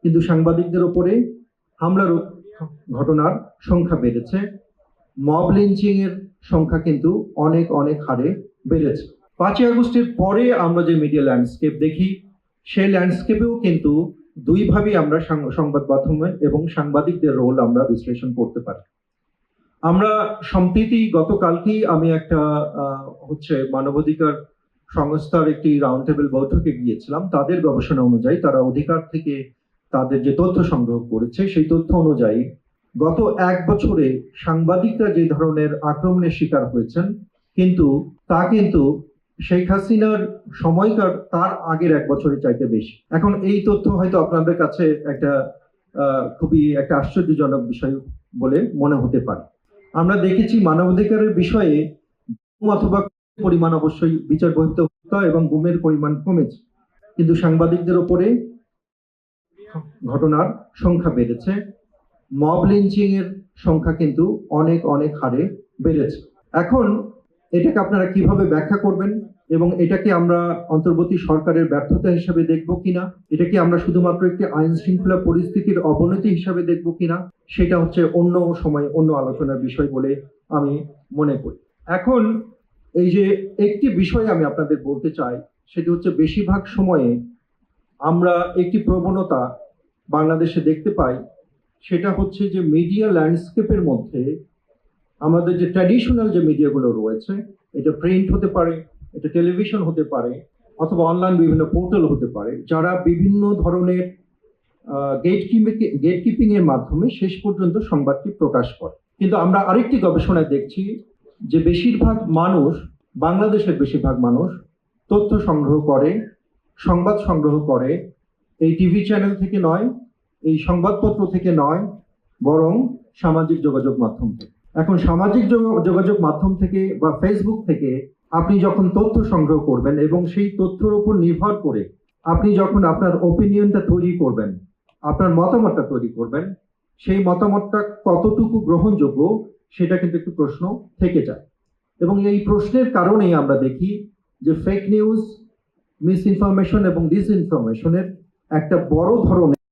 কিন্তু সাংবাদিকদের উপরে হামলার ঘটনার সংখ্যা বেড়েছে। মব লিঞ্চিং এর সংখ্যা কিন্তু অনেক অনেক হারে বেড়েছে। 5ই আগস্টের পরে আমরা যে মিডিয়া ল্যান্ডস্কেপ দেখি, সেই ল্যান্ডস্কেপেও কিন্তু দুইভাবেই আমরা সংবাদ মাধ্যমে এবং সাংবাদিকদের রোল আমরা বিশ্লেষণ করতে পারি। আমরা সম্প্রতি গতকালকেই আমি একটা মানবাধিকার সংস্থার একটি রাউন্ড টেবিল বৈঠকে গিয়েছিলাম। তাদের গবেষণা অনুযায়ী তারা অধিকার থেকে তাদের যে তথ্য সংগ্রহ করেছে, সেই তথ্য অনুযায়ী গত 1 বছরে সাংবাদিকরা যে ধরনের আক্রমণের শিকার হয়েছেন, কিন্তু শেখ হাসিনার সময়কার তার আগের 1 বছরের চাইতে বেশি। এখন এই তথ্য হয়তো আপনাদের কাছে একটা খুবই একটা আশ্চর্যজনক বিষয় বলে মনে হতে পারে। আমরা দেখেছি মানবাধিকারের বিষয়ে অথবা পরিমাণ অবশ্যই বিচার বহির্ভূত হত্যা এবং গুমের পরিমাণ কমেছে, কিন্তু সাংবাদিকদের উপরে ঘটনার সংখ্যা বেড়েছে। মব লিঞ্চিং এর সংখ্যা কিন্তু অনেক অনেক হারে বেড়েছে। এখন এটাকে আপনারা কিভাবে ব্যাখ্যা করবেন এবং এটাকে আমরা অন্তর্বর্তী সরকারের ব্যর্থতা হিসেবে দেখব কিনা, এটাকে আমরা শুধুমাত্র একটি আইন শৃঙ্খলা পরিস্থিতির অবনতি হিসেবে দেখব কিনা, সেটা হচ্ছে অন্য সময় অন্য আলোচনার বিষয় বলে আমি মনে করি। এখন এই যে একটি বিষয় আমি আপনাদের বলতে চাই, সেটি হচ্ছে বেশিরভাগ সময়ে আমরা একটি প্রবণতা বাংলাদেশে দেখতে পাই, সেটা হচ্ছে যে মিডিয়া ল্যান্ডস্কেপের মধ্যে আমাদের যে ট্র্যাডিশনাল যে মিডিয়াগুলো রয়েছে, এটা প্রিন্ট হতে পারে, এটা টেলিভিশন হতে পারে, অথবা অনলাইন বিভিন্ন পোর্টাল হতে পারে, যারা বিভিন্ন ধরনের গেট কিপিং এর মাধ্যমে শেষ পর্যন্ত সংবাদটি প্রকাশ করে। কিন্তু আমরা আরেকটি গবেষণায় দেখছি যে বাংলাদেশের বেশিরভাগ মানুষ তথ্য সংগ্রহ করে, সংবাদ সংগ্রহ করে এই টিভি চ্যানেল থেকে নয়, এই সংবাদপত্র থেকে নয়, বরং সামাজিক যোগাযোগ মাধ্যম থেকে। এখন সামাজিক যোগাযোগ মাধ্যম থেকে বা ফেসবুক থেকে আপনি যখন তথ্য সংগ্রহ করবেন এবং সেই তথ্যের উপর নির্ভর করে আপনি যখন আপনার ওপিনিয়নটা তৈরি করবেন, আপনার মতামতটা তৈরি করবেন, সেই মতামতটা কতটুকু গ্রহণযোগ্য সেটা কিন্তু একটু প্রশ্ন থেকে যায়। এবং এই প্রশ্নের কারণেই আমরা দেখি যে ফেক নিউজ, মিস ইনফরমেশন এবং ডিসইনফরমেশনের একটা বড় ধরনের